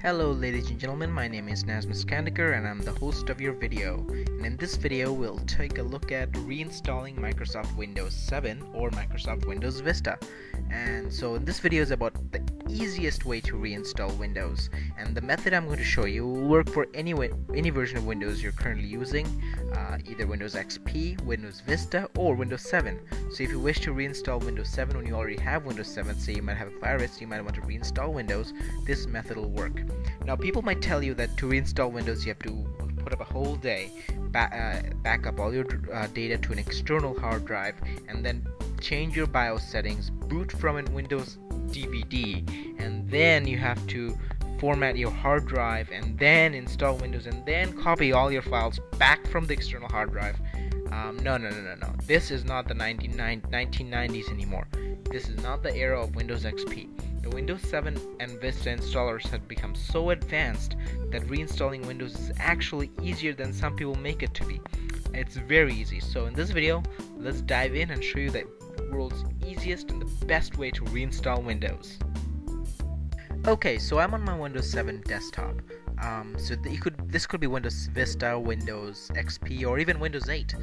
Hello ladies and gentlemen, my name is Nazmus Kandikar and I'm the host of your video. And in this video we'll take a look at reinstalling Microsoft Windows 7 or Microsoft Windows Vista. And so in this video is about the easiest way to reinstall Windows, and the method I'm going to show you will work for any version of Windows you're currently using, either Windows XP, Windows Vista, or Windows 7. So if you wish to reinstall Windows 7 when you already have Windows 7, say you might have a virus, you might want to reinstall Windows, this method will work. Now people might tell you that to reinstall Windows you have to put up a whole day, back up all your data to an external hard drive, and then change your BIOS settings, boot from a Windows DVD, and then you have to format your hard drive and then install Windows and then copy all your files back from the external hard drive. No. This is not the 1990s anymore. This is not the era of Windows XP. The Windows 7 and Vista installers have become so advanced that reinstalling Windows is actually easier than some people make it to be. It's very easy. So in this video, let's dive in and show you the world's easiest and the best way to reinstall Windows. Okay, so I'm on my Windows 7 desktop. This could be Windows Vista, Windows XP, or even Windows 8.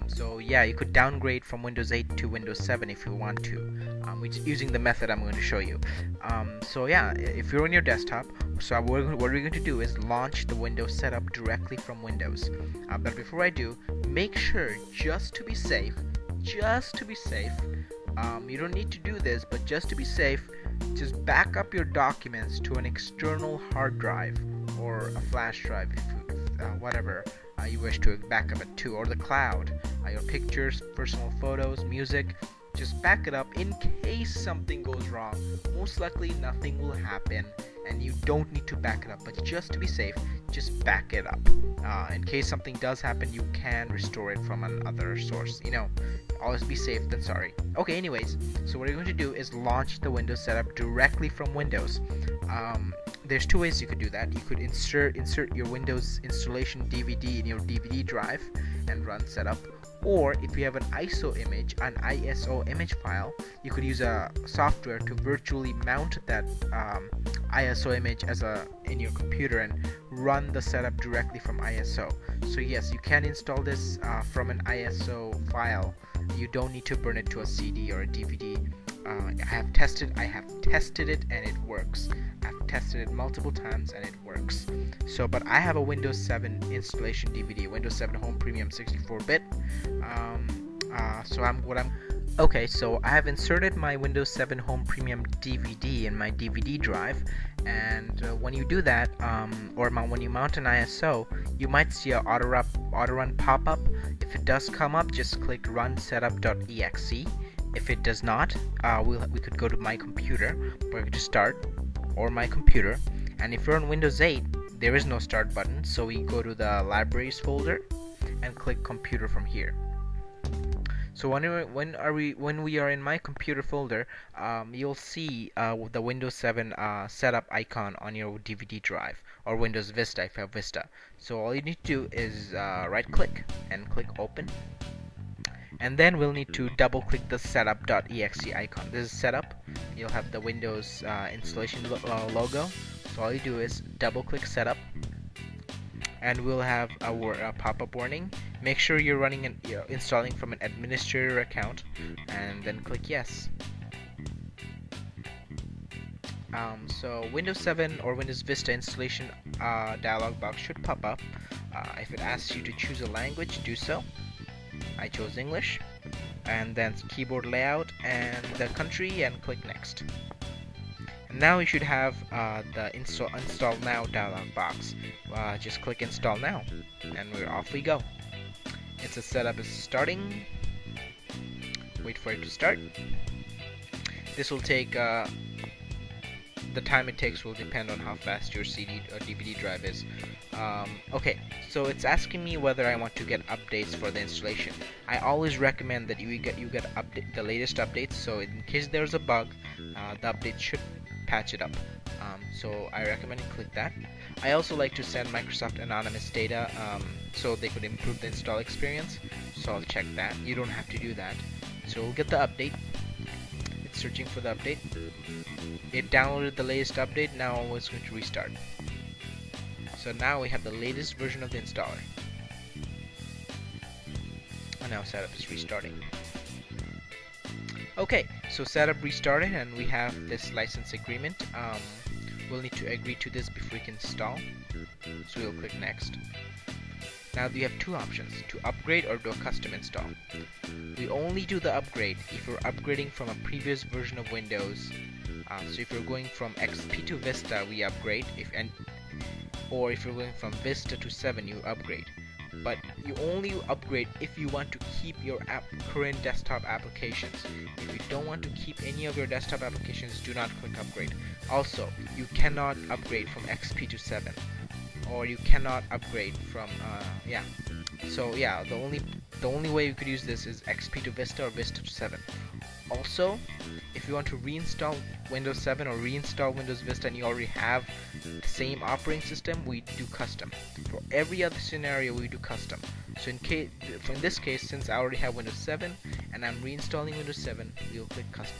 So yeah, you could downgrade from Windows 8 to Windows 7 if you want to, which using the method I'm going to show you. So yeah, if you're on your desktop, so what we're going to do is launch the Windows setup directly from Windows. But before I do, make sure, just to be safe, you don't need to do this, but just to be safe, just back up your documents to an external hard drive or a flash drive, whatever you wish to back up it to, or the cloud, your pictures, personal photos, music. Just back it up in case something goes wrong. Most likely nothing will happen and you don't need to back it up, but just to be safe, just back it up. In case something does happen, you can restore it from another source. Always be safe than sorry. Okay, anyways, so what you're going to do is launch the Windows setup directly from Windows. There's two ways you could do that. You could insert your Windows installation DVD in your DVD drive and run setup. Or if you have an ISO image file, you could use a software to virtually mount that ISO image in your computer and run the setup directly from ISO. So yes, you can install this from an ISO file. You don't need to burn it to a CD or a DVD. I have tested it and it works. I've tested it multiple times and it works. But I have a Windows 7 installation DVD, Windows 7 Home Premium 64-bit. Okay, so I have inserted my Windows 7 Home Premium DVD in my DVD drive, and when you do that, when you mount an ISO, you might see a auto run pop-up. If it does come up, just click run setup.exe. If it does not, we could go to my computer, where we could just start, or my computer. And if you're on Windows 8, there is no start button, so we go to the libraries folder and click computer from here. So when we are in my computer folder, you'll see the Windows 7 setup icon on your DVD drive, or Windows Vista if you have Vista. So all you need to do is right click and click open, and then we'll need to double click the setup.exe icon. This is setup. You'll have the Windows installation logo. So all you do is double click setup, and we'll have a pop-up warning. Make sure you're running and installing from an administrator account, and then click yes. So Windows 7 or Windows Vista installation dialog box should pop up. If it asks you to choose a language, do so. I chose English, and then keyboard layout and the country, and click next. And now you should have the install now dialog box. Just click install now, and we're off we go. It's a setup is starting. Wait for it to start. This will take the time it takes will depend on how fast your CD or DVD drive is. Okay, so it's asking me whether I want to get updates for the installation. I always recommend that you get the latest updates. So in case there's a bug, the update should patch it up. So I recommend you click that. I also like to send Microsoft anonymous data so they could improve the install experience. So I'll check that. You don't have to do that. So we'll get the update. It's searching for the update. It downloaded the latest update. Now it's going to restart. So now we have the latest version of the installer. And now setup is restarting. Okay, so setup restarted and we have this license agreement. We'll need to agree to this before we can install. So we'll click next. Now you have two options, to upgrade or do a custom install. We only do the upgrade if you're upgrading from a previous version of Windows. So if you're going from XP to Vista, we upgrade. Or if you're going from Vista to 7, you upgrade. But you only upgrade if you want to keep your current desktop applications. If you don't want to keep any of your desktop applications, do not click upgrade. Also, you cannot upgrade from XP to 7. Or you cannot upgrade from the only way you could use this is XP to Vista or Vista to 7. Also, if you want to reinstall Windows 7 or reinstall Windows Vista and you already have the same operating system, we do custom. For every other scenario, we do custom. So in this case, since I already have Windows 7 and I'm reinstalling Windows 7, we'll click custom.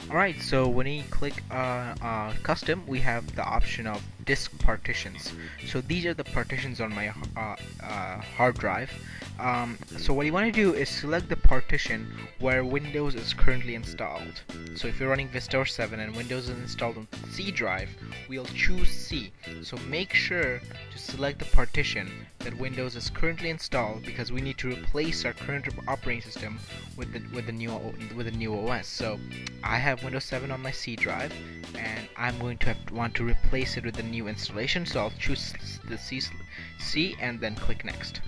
Alright, so when you click custom, we have the option of disk partitions. So these are the partitions on my hard drive. So what you want to do is select the partition where Windows is currently installed. So if you're running Vista or 7 and Windows is installed on C drive, we'll choose C. So make sure to select the partition that Windows is currently installed, because we need to replace our current operating system with the new OS. So I have Windows 7 on my C drive, and I'm going to want to replace it with the new installation. So I'll choose the C and then click next.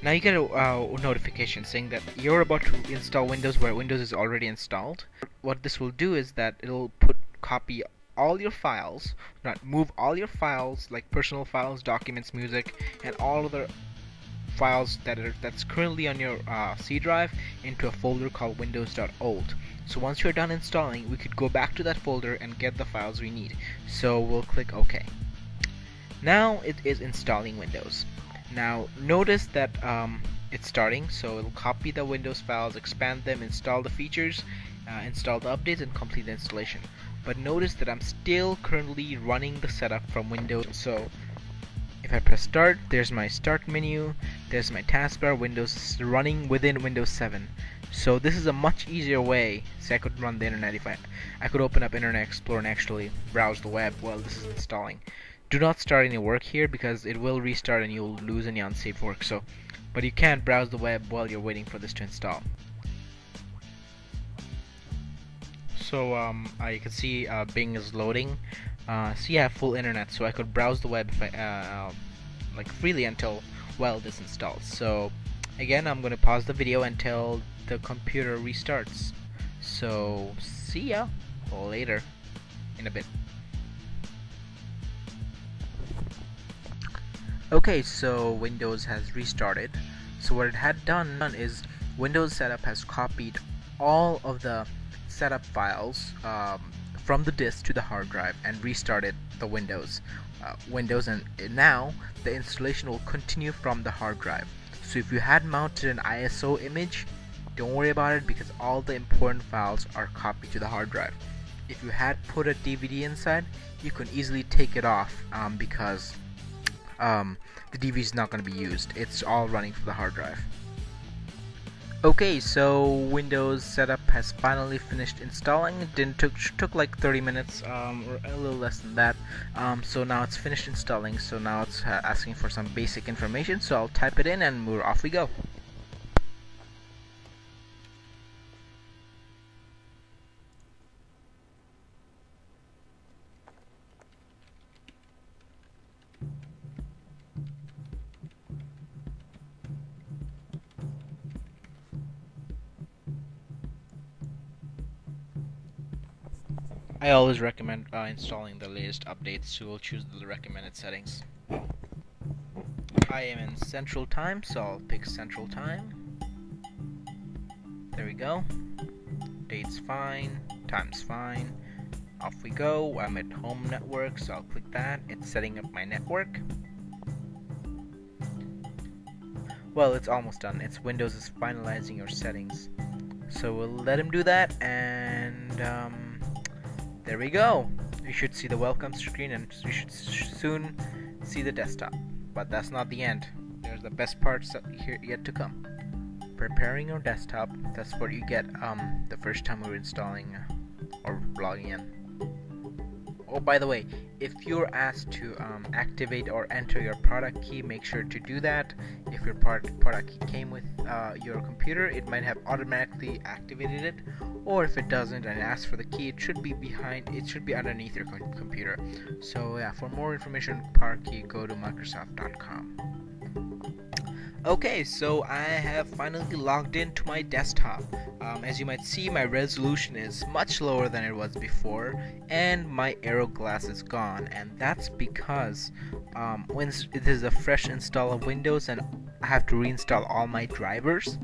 Now you get a notification saying that you're about to install Windows where Windows is already installed. What this will do is that it'll copy all your files, move all your files like personal files, documents, music, and all other files that's currently on your C drive into a folder called windows.old. So once you're done installing, we could go back to that folder and get the files we need. So we'll click OK. Now it is installing Windows. Now notice that it's starting, so it'll copy the Windows files, expand them, install the features, install the updates, and complete the installation. But notice that I'm still currently running the setup from Windows. So if I press start, there's my start menu, there's my taskbar. Windows is running within Windows 7. So this is a much easier way. So I could run the internet if I could open up Internet Explorer and actually browse the web while this is installing. Do not start any work here because it will restart and you'll lose any unsaved work. But you can't browse the web while you're waiting for this to install. So you can see Bing is loading. So you have full internet, so I could browse the web like freely until this installs. So again, I'm going to pause the video until the computer restarts. So see ya later in a bit. Okay, so Windows has restarted. So what it had done is Windows setup has copied all of the setup files from the disk to the hard drive and restarted the Windows, and now the installation will continue from the hard drive. So if you had mounted an ISO image, don't worry about it because all the important files are copied to the hard drive. If you had put a DVD inside, you can easily take it off because the DVD is not going to be used. It's all running from the hard drive. Okay, so Windows setup has finally finished installing. It took like 30 minutes, or a little less than that. So now it's finished installing. So now it's asking for some basic information. So I'll type it in and off we go. I always recommend installing the latest updates, so we'll choose the recommended settings. I am in Central Time, so I'll pick Central Time. There we go. Date's fine, time's fine. Off we go. I'm at Home Network, so I'll click that. It's setting up my network. Well, it's almost done. Windows is finalizing your settings. So we'll let him do that, and there we go. you should see the welcome screen, and you should soon see the desktop. But that's not the end. There's the best parts here yet to come. Preparing your desktop, that's what you get the first time we're installing or logging in. Oh, by the way, if you're asked to activate or enter your product key, make sure to do that. If your product key came with your computer, it might have automatically activated it, or if it doesn't and asks for the key, it should be underneath your computer. So yeah, for more information on product key, go to Microsoft.com. Okay, so I have finally logged into my desktop. As you might see, my resolution is much lower than it was before, and my arrow glass is gone, and that's because when it is a fresh install of Windows and I have to reinstall all my drivers.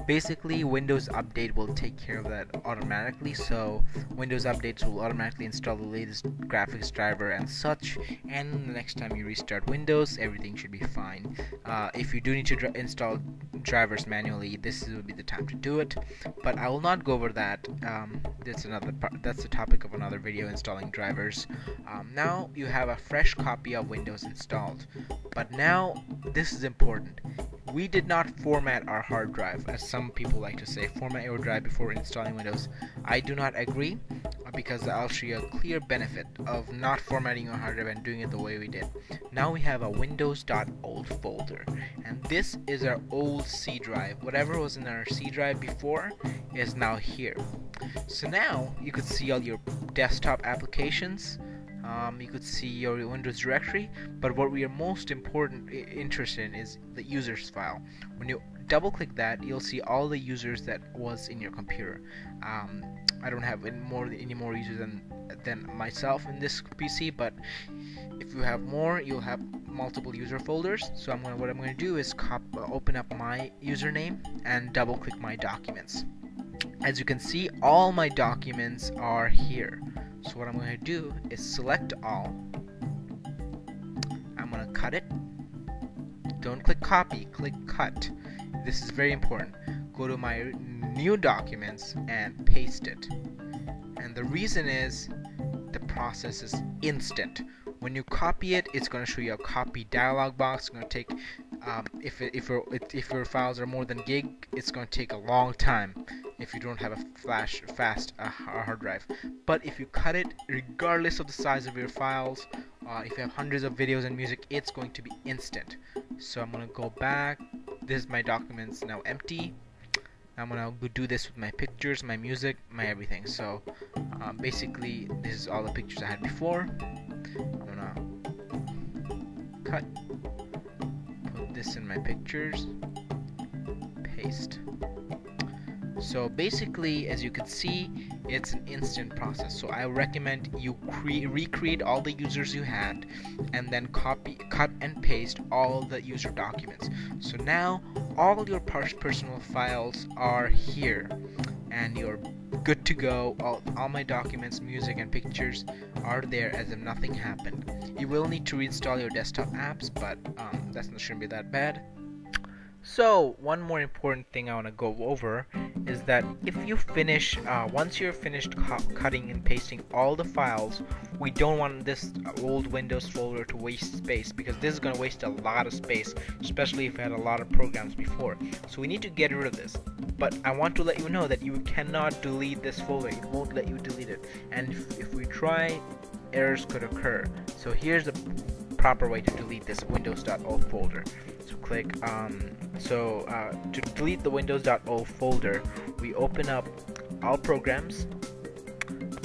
Basically, Windows Update will take care of that automatically, so Windows Updates will automatically install the latest graphics driver and such, and the next time you restart Windows, everything should be fine. If you do need to install drivers manually, this will be the time to do it, but I will not go over that. That's the topic of another video, installing drivers. Now you have a fresh copy of Windows installed, but now this is important. We did not format our hard drive, as some people like to say, format your drive before installing Windows. I do not agree, because I'll show you a clear benefit of not formatting your hard drive and doing it the way we did. Now we have a windows.old folder, and this is our old C drive. Whatever was in our C drive before is now here. So now you could see all your desktop applications. You could see your Windows directory, but what we are most interested in is the users file. When you double click that, you'll see all the users that was in your computer. I don't have any more users than myself in this PC, but if you have more, you'll have multiple user folders. So what I'm going to do is open up my username and double click my documents. As you can see, all my documents are here. So what I'm going to do is select all. I'm going to cut it. Don't click copy, click cut. This is very important. Go to my new documents and paste it. And the reason is the process is instant. When you copy it, it's going to show you a copy dialog box. It's going to take if your files are more than gig, it's going to take a long time if you don't have a fast hard drive. But if you cut it, regardless of the size of your files, if you have hundreds of videos and music, it's going to be instant. So I'm going to go back. This is my documents now empty. I'm going to do this with my pictures, my music, my everything. So basically, this is all the pictures I had before. I'm going to cut. This in my pictures, paste. So basically, as you can see, it's an instant process. So I recommend you recreate all the users you had, and then cut and paste all the user documents. So now all your personal files are here, and you're good to go. All my documents, music, and pictures are there as if nothing happened. You will need to reinstall your desktop apps, but that shouldn't be that bad. So one more important thing I want to go over is that if you finish, once you're finished cutting and pasting all the files, we don't want this old Windows folder to waste space, because this is going to waste a lot of space, especially if you had a lot of programs before. So we need to get rid of this. But I want to let you know that you cannot delete this folder. It won't let you delete it. And if we try, errors could occur. So here's the proper way to delete this windows.old folder. So click to delete the windows.old folder, we open up all programs,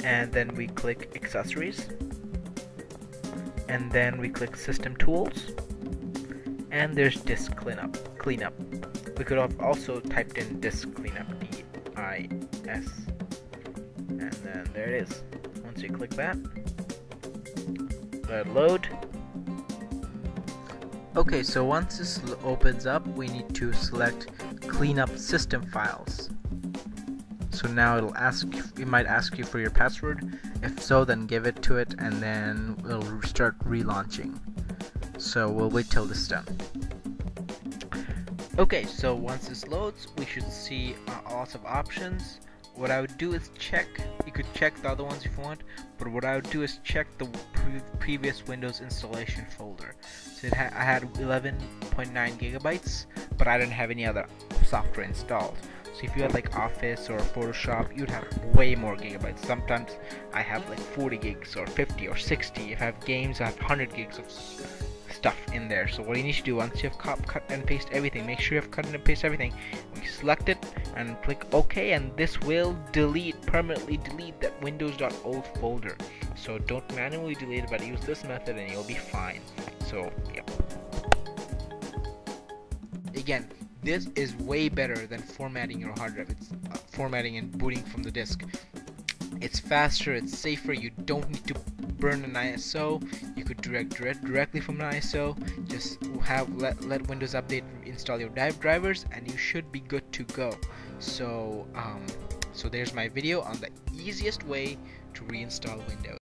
and then we click accessories, and then we click system tools, and there's disk cleanup. We could have also typed in disk cleanup, DIS, and then there it is. Once you click that, let it load. Okay, so once this opens up, we need to select cleanup system files. So now it might ask you for your password. If so, then give it to it, and then it'll start relaunching. So we'll wait till this is done. Okay, so once this loads, we should see lots of options. what I would do is check. You could check the other ones if you want, but what I would do is check the previous Windows installation folder. So I had 11.9 gigabytes, but I didn't have any other software installed. So if you had like Office or Photoshop, you'd have way more gigabytes. Sometimes I have like 40 gigs or 50 or 60. If I have games, I have 100 gigs of stuff in there. So what you need to do, once you have cut and paste everything, make sure you have cut and paste everything. We select it and click OK, and this will permanently delete that windows.o folder. So don't manually delete it, but use this method and you'll be fine. So yeah. Again, this is way better than formatting your hard drive. It's formatting and booting from the disk. It's faster, it's safer, you don't need to burn an ISO. You could directly from an ISO. Just let Windows Update install your drivers and you should be good to go. So so there's my video on the easiest way to reinstall Windows.